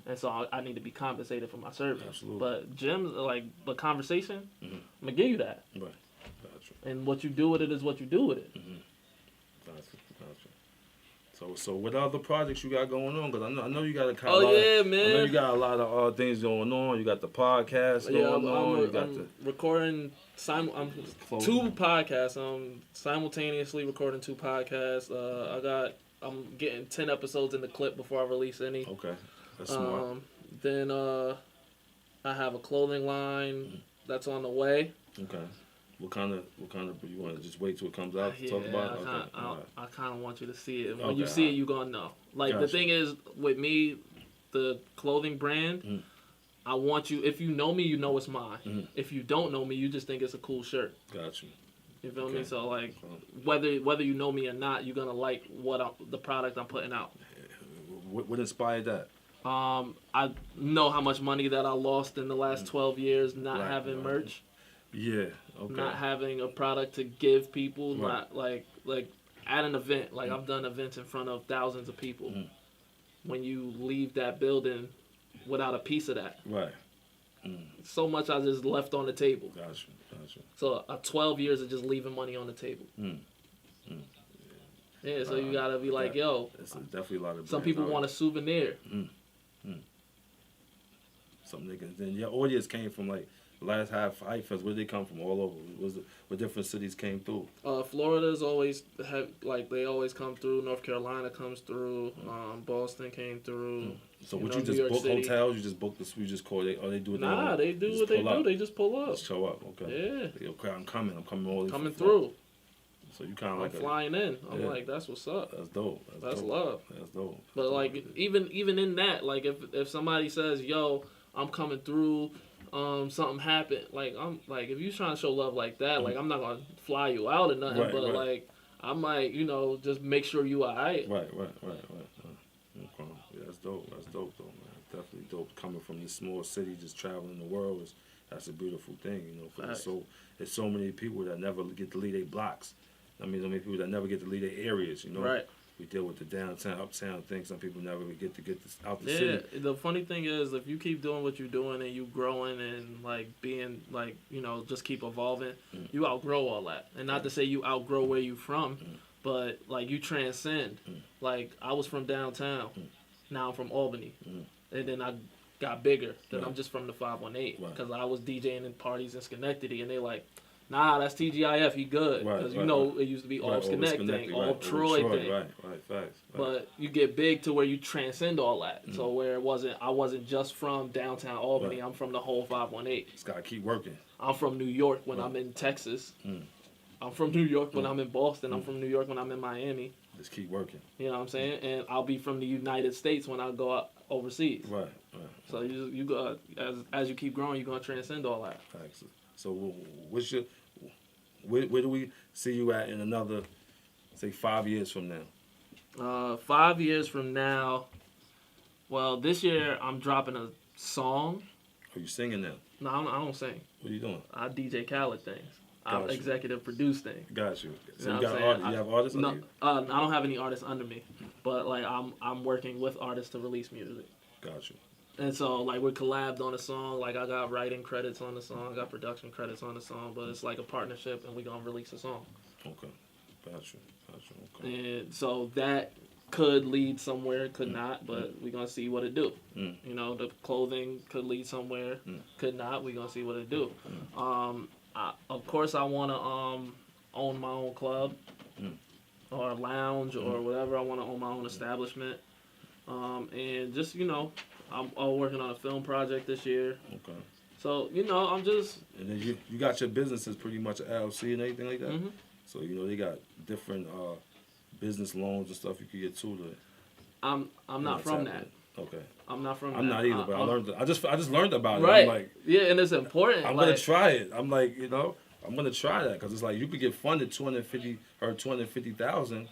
[SPEAKER 2] And so I need to be compensated for my service.
[SPEAKER 1] Absolutely. But
[SPEAKER 2] gems, like the conversation, I'm gonna give you that.
[SPEAKER 1] Right. Gotcha.
[SPEAKER 2] And what you do with it is what you do with it.
[SPEAKER 1] Gotcha. So what other projects you got going on? Because I know you got
[SPEAKER 2] man. I
[SPEAKER 1] know you got a lot of things going on. You got the podcast going on.
[SPEAKER 2] I'm recording. I'm two podcasts. I'm simultaneously recording two podcasts. I'm getting 10 episodes in the clip before I release any.
[SPEAKER 1] Okay. That's smart.
[SPEAKER 2] Then I have a clothing line that's on the way.
[SPEAKER 1] Okay. What kind of you want to just wait till it comes out to talk about it?
[SPEAKER 2] I kind of want you to see it. When you see it, you're gonna know. Like the thing is with me, the clothing brand. I want you. If you know me, you know it's mine. If you don't know me, you just think it's a cool shirt.
[SPEAKER 1] Gotcha.
[SPEAKER 2] You feel me? So like, whether you know me or not, you're gonna like the product I'm putting out.
[SPEAKER 1] What inspired that?
[SPEAKER 2] I know how much money that I lost in the last 12 years not having merch.
[SPEAKER 1] Yeah. Okay.
[SPEAKER 2] Not having a product to give people. Not like at an event. Like I've done events in front of thousands of people. When you leave that building without a piece of that.
[SPEAKER 1] Right.
[SPEAKER 2] So much I just left on the table.
[SPEAKER 1] Gotcha.
[SPEAKER 2] So 12 years of just leaving money on the table. Yeah, so you gotta be like, yo.
[SPEAKER 1] It's definitely a lot of.
[SPEAKER 2] Some people want a souvenir.
[SPEAKER 1] Something they can. Then your audience came from like last half Hype Fest. Where did they come from? All over. What different cities came through?
[SPEAKER 2] Florida's always they always come through. North Carolina comes through. Boston came through.
[SPEAKER 1] So would you just book hotels? You just book this? You just call? They do it?
[SPEAKER 2] Nah, they do what they do. They just pull up.
[SPEAKER 1] Just show up. Okay. Yeah. Okay, I'm coming all the way
[SPEAKER 2] coming through.
[SPEAKER 1] So you kind of like
[SPEAKER 2] flying in. I'm like, that's what's up.
[SPEAKER 1] That's dope.
[SPEAKER 2] That's love.
[SPEAKER 1] That's dope.
[SPEAKER 2] But like even in that, like if somebody says, yo, I'm coming through, something happened. Like I'm like if you trying to show love like that, like I'm not gonna fly you out or nothing, like I might, just make sure you alright. Right.
[SPEAKER 1] Okay. Yeah, that's dope. That's dope though, man. Definitely dope. Coming from this small city, just traveling the world that's a beautiful thing, Cause there's so many people that never get to leave their blocks. I mean, so many people that never get to leave their areas,
[SPEAKER 2] Right.
[SPEAKER 1] We deal with the downtown, uptown thing. Some people never get this out the city.
[SPEAKER 2] Yeah, the funny thing is, if you keep doing what you're doing and you growing and like being like, just keep evolving, you outgrow all that. And not to say you outgrow where you from, but like you transcend. Like I was from downtown, now I'm from Albany, and then I got bigger. Then I'm just from the 518 because I was DJing in parties in Schenectady, and they like. Nah, that's TGIF. He good because it used to be all Schenectady, all Troy thing.
[SPEAKER 1] Right, facts.
[SPEAKER 2] But you get big to where you transcend all that. So where I wasn't just from downtown Albany. I'm from the whole 518.
[SPEAKER 1] It's gotta keep working.
[SPEAKER 2] I'm from New York when I'm in Texas. I'm from New York when I'm in Boston. I'm from New York when I'm in Miami.
[SPEAKER 1] Just keep working.
[SPEAKER 2] You know what I'm saying? And I'll be from the United States when I go overseas.
[SPEAKER 1] Right.
[SPEAKER 2] So you go as you keep growing, you're gonna transcend all that.
[SPEAKER 1] Excellent. So what's your where do we see you at in another, say, 5 years from now?
[SPEAKER 2] 5 years from now, well, this year I'm dropping a song.
[SPEAKER 1] Are you singing now?
[SPEAKER 2] No, I don't sing.
[SPEAKER 1] What are you doing?
[SPEAKER 2] I DJ Khaled things. I
[SPEAKER 1] Gotcha.
[SPEAKER 2] executive produce things.
[SPEAKER 1] Got you. So
[SPEAKER 2] You
[SPEAKER 1] you
[SPEAKER 2] know
[SPEAKER 1] got
[SPEAKER 2] what I'm
[SPEAKER 1] artists? You have artists
[SPEAKER 2] No,
[SPEAKER 1] under you?
[SPEAKER 2] I don't have any artists under me, but like I'm working with artists to release music.
[SPEAKER 1] Got you.
[SPEAKER 2] And so like we're collabed on a song. Like I got writing credits on the song, I got production credits on the song, but it's like a partnership, and we gonna release a song.
[SPEAKER 1] Okay. Got you. Okay.
[SPEAKER 2] And so that could lead somewhere, could not, but we're gonna see what it do. You know, the clothing could lead somewhere, could not. We're gonna see what it do. Of course, I want to own my own club or a lounge or whatever. I want to own my own establishment, and just I'm working on a film project this year.
[SPEAKER 1] Okay.
[SPEAKER 2] So I'm just.
[SPEAKER 1] And then you got your businesses pretty much LLC and everything like that.
[SPEAKER 2] Mm-hmm.
[SPEAKER 1] So they got different business loans and stuff you can get to.
[SPEAKER 2] I'm not from that.
[SPEAKER 1] Okay.
[SPEAKER 2] I'm not from.
[SPEAKER 1] I'm
[SPEAKER 2] that.
[SPEAKER 1] not either, but I learned. I just learned about it.
[SPEAKER 2] Right.
[SPEAKER 1] I'm like,
[SPEAKER 2] yeah, and it's important.
[SPEAKER 1] I'm gonna try it. I'm like, I'm gonna try that because it's like you could get funded $250,000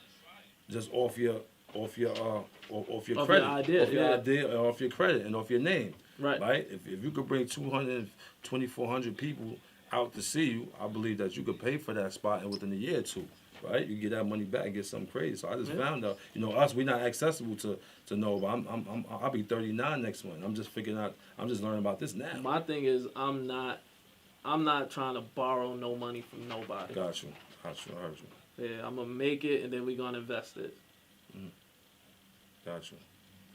[SPEAKER 1] just off your credit,
[SPEAKER 2] your idea,
[SPEAKER 1] off your credit, and off your name.
[SPEAKER 2] Right.
[SPEAKER 1] Right. If you could bring 2,400 people out to see you, I believe that you could pay for that spot, and within a year or two, right, you get that money back and get something crazy. So I just found out, us, we're not accessible to know. But I'll be 39 next month. I'm just figuring out. I'm just learning about this now.
[SPEAKER 2] My thing is, I'm not trying to borrow no money from nobody.
[SPEAKER 1] Got you. I heard you.
[SPEAKER 2] Yeah, I'm gonna make it, and then we're gonna invest it.
[SPEAKER 1] Got you.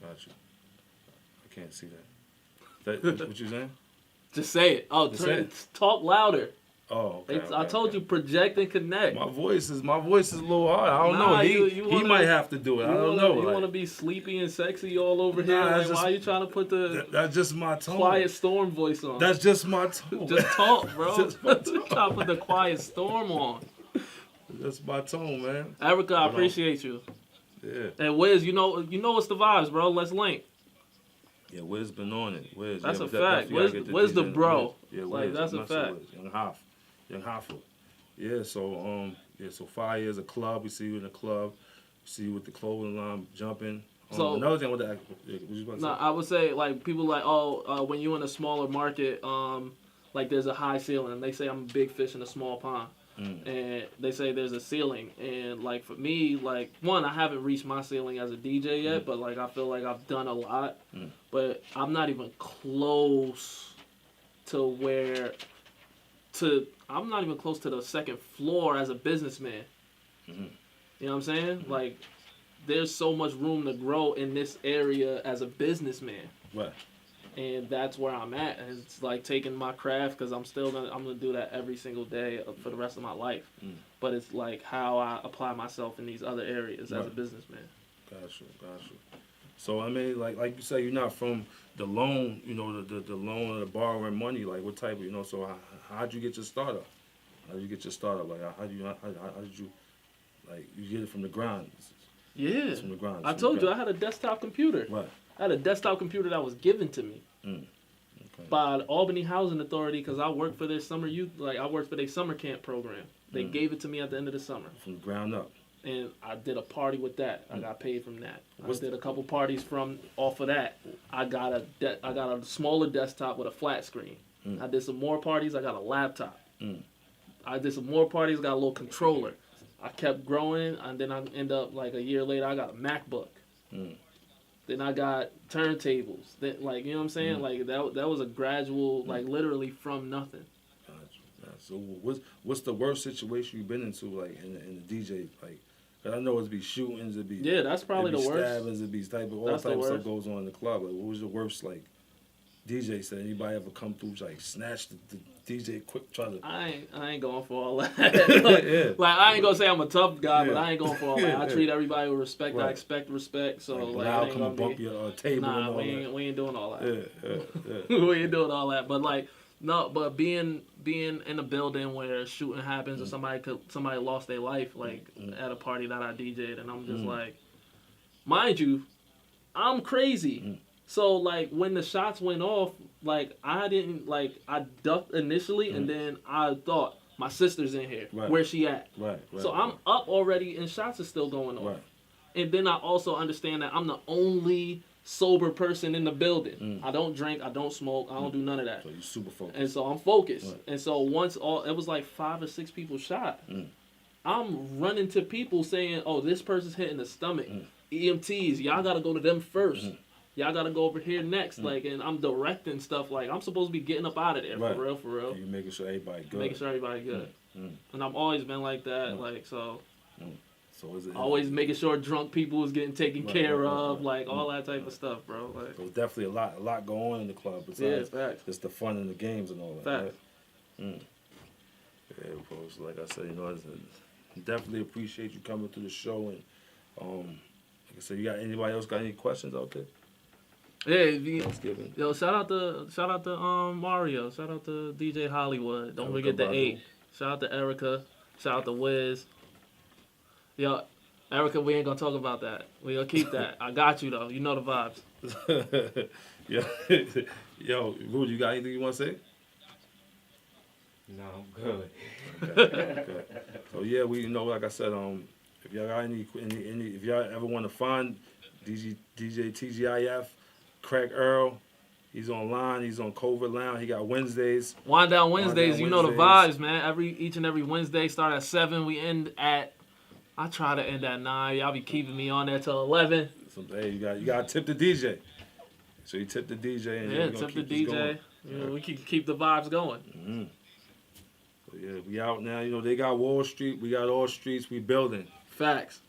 [SPEAKER 1] I can't see that. What you saying?
[SPEAKER 2] Just say it. Oh, talk louder.
[SPEAKER 1] Oh, okay,
[SPEAKER 2] I told you, project and connect.
[SPEAKER 1] My voice is a little hard. I don't know. He might have to do it. I don't know.
[SPEAKER 2] You want to be sleepy and sexy all over here? Like, why are you trying to put the
[SPEAKER 1] that's just my tone.
[SPEAKER 2] Quiet Storm voice on?
[SPEAKER 1] That's just my tone.
[SPEAKER 2] Just talk, bro.
[SPEAKER 1] Just my tone.
[SPEAKER 2] Trying to put the Quiet Storm on.
[SPEAKER 1] That's my tone, man.
[SPEAKER 2] Erica, I appreciate you.
[SPEAKER 1] Yeah.
[SPEAKER 2] And Wiz, you know what's the vibes, bro. Let's link.
[SPEAKER 1] Yeah, Wiz been on it. Wiz,
[SPEAKER 2] that's a fact. Wiz the bro.
[SPEAKER 1] Yeah,
[SPEAKER 2] like
[SPEAKER 1] Wiz,
[SPEAKER 2] that's a fact.
[SPEAKER 1] Young Hoffa. Yeah, so 5 years of club. We see you in the club. We see you with the clothing line jumping.
[SPEAKER 2] So
[SPEAKER 1] another thing with that, what you about to say?
[SPEAKER 2] I would say like people like when you're in a smaller market, like there's a high ceiling. They say I'm a big fish in a small pond. And they say there's a ceiling, and like for me, like one, I haven't reached my ceiling as a DJ yet, but like I feel like I've done a lot, but I'm not even close to I'm not even close to the second floor as a businessman. You know what I'm saying? Like there's so much room to grow in this area as a businessman.
[SPEAKER 1] Right.
[SPEAKER 2] And that's where I'm at. And it's like taking my craft, because I'm gonna do that every single day for the rest of my life. But it's like how I apply myself in these other areas as a businessman. Got you.
[SPEAKER 1] So I mean, like you say, you're not from the loan, the loan or the borrowing money. Like what type of, So how'd you get your startup? How did you get your startup? Like how did you, like you get it from the ground?
[SPEAKER 2] Yeah.
[SPEAKER 1] It's from the ground.
[SPEAKER 2] I told you I had a desktop computer.
[SPEAKER 1] Right.
[SPEAKER 2] I had a desktop computer that was given to me by the Albany Housing Authority, because I worked for their summer youth, I worked for their summer camp program. They gave it to me at the end of the summer.
[SPEAKER 1] From the ground up.
[SPEAKER 2] And I did a party with that. I got paid from that. I did a couple parties off of that. I got a smaller desktop with a flat screen. I did some more parties. I got a laptop. I did some more parties. Got a little controller. I kept growing, and then I end up like a year later. I got a MacBook. Then I got turntables. Then, you know what I'm saying? Like that was a gradual, literally from nothing.
[SPEAKER 1] Gotcha. So what's the worst situation you've been into, like in the DJ, like? Cause I know it'd be shootings, it'd be
[SPEAKER 2] that's probably the worst.
[SPEAKER 1] Stabbings, it'd be all type of stuff goes on in the club. Like, what was the worst DJ said? Anybody ever come through snatch the DJ quick, try to?
[SPEAKER 2] I ain't going for all that. I ain't gonna say I'm a tough guy, but I ain't going for all that. I treat everybody with respect. Right. I expect respect. So
[SPEAKER 1] I'll come and bump your table.
[SPEAKER 2] Nah,
[SPEAKER 1] and all
[SPEAKER 2] we ain't doing all that.
[SPEAKER 1] Yeah.
[SPEAKER 2] We ain't doing all that. But but being in a building where a shooting happens or somebody lost their life at a party that I DJ'd, and I'm just like, mind you, I'm crazy. So like when the shots went off, like I didn't like I ducked initially, and then I thought my sister's in here.
[SPEAKER 3] Right.
[SPEAKER 2] Where's she at?
[SPEAKER 3] Right.
[SPEAKER 2] So I'm up already, and shots are still going on. Right. And then I also understand that I'm the only sober person in the building. I don't drink, I don't smoke, I don't do none of that.
[SPEAKER 3] So you're super focused.
[SPEAKER 2] And so I'm focused. Right. And so once it was like 5 or 6 people shot. I'm running to people saying, "Oh, this person's hitting the stomach. EMTs, y'all gotta go to them first. Y'all gotta go over here next." Like, and I'm directing stuff. Like, I'm supposed to be getting up out of there for real.
[SPEAKER 3] And you're making sure everybody good.
[SPEAKER 2] Making sure everybody good. And I've always been like that. Like, so.
[SPEAKER 3] So is it
[SPEAKER 2] always making sure drunk people was getting taken care of, like all that type of stuff, bro. Like,
[SPEAKER 3] so definitely a lot going on in the club. Besides just the fun and the games and all that.
[SPEAKER 2] Facts.
[SPEAKER 3] Right? Yeah, folks. Like I said, definitely appreciate you coming to the show. And like I said, you got anybody else got any questions out there?
[SPEAKER 2] Yeah, yo, shout out to Mario. Shout out to DJ Hollywood. Don't forget the 8. Shout out to Erica. Shout out to Wiz. Yo, Erica, we ain't gonna talk about that. We gonna keep that. I got you though. You know the vibes.
[SPEAKER 3] Yo, Rudy, you got anything you want to say?
[SPEAKER 4] No, I'm good.
[SPEAKER 3] Okay. So yeah, we like I said, if y'all got any if y'all ever want to find DJTGIF, Craig Earl, he's online. He's on Covert Lounge. He got Wednesdays.
[SPEAKER 2] Wind Down Wednesdays. You know the vibes, man. Each and every Wednesday start at 7. We end at. I try to end at 9. Y'all be keeping me on there till 11.
[SPEAKER 3] So, hey, you got to tip the DJ. So you tip the DJ. And
[SPEAKER 2] tip the DJ. We can keep the vibes going.
[SPEAKER 3] So yeah, we out now. They got Wall Street. We got all streets. We building.
[SPEAKER 2] Facts.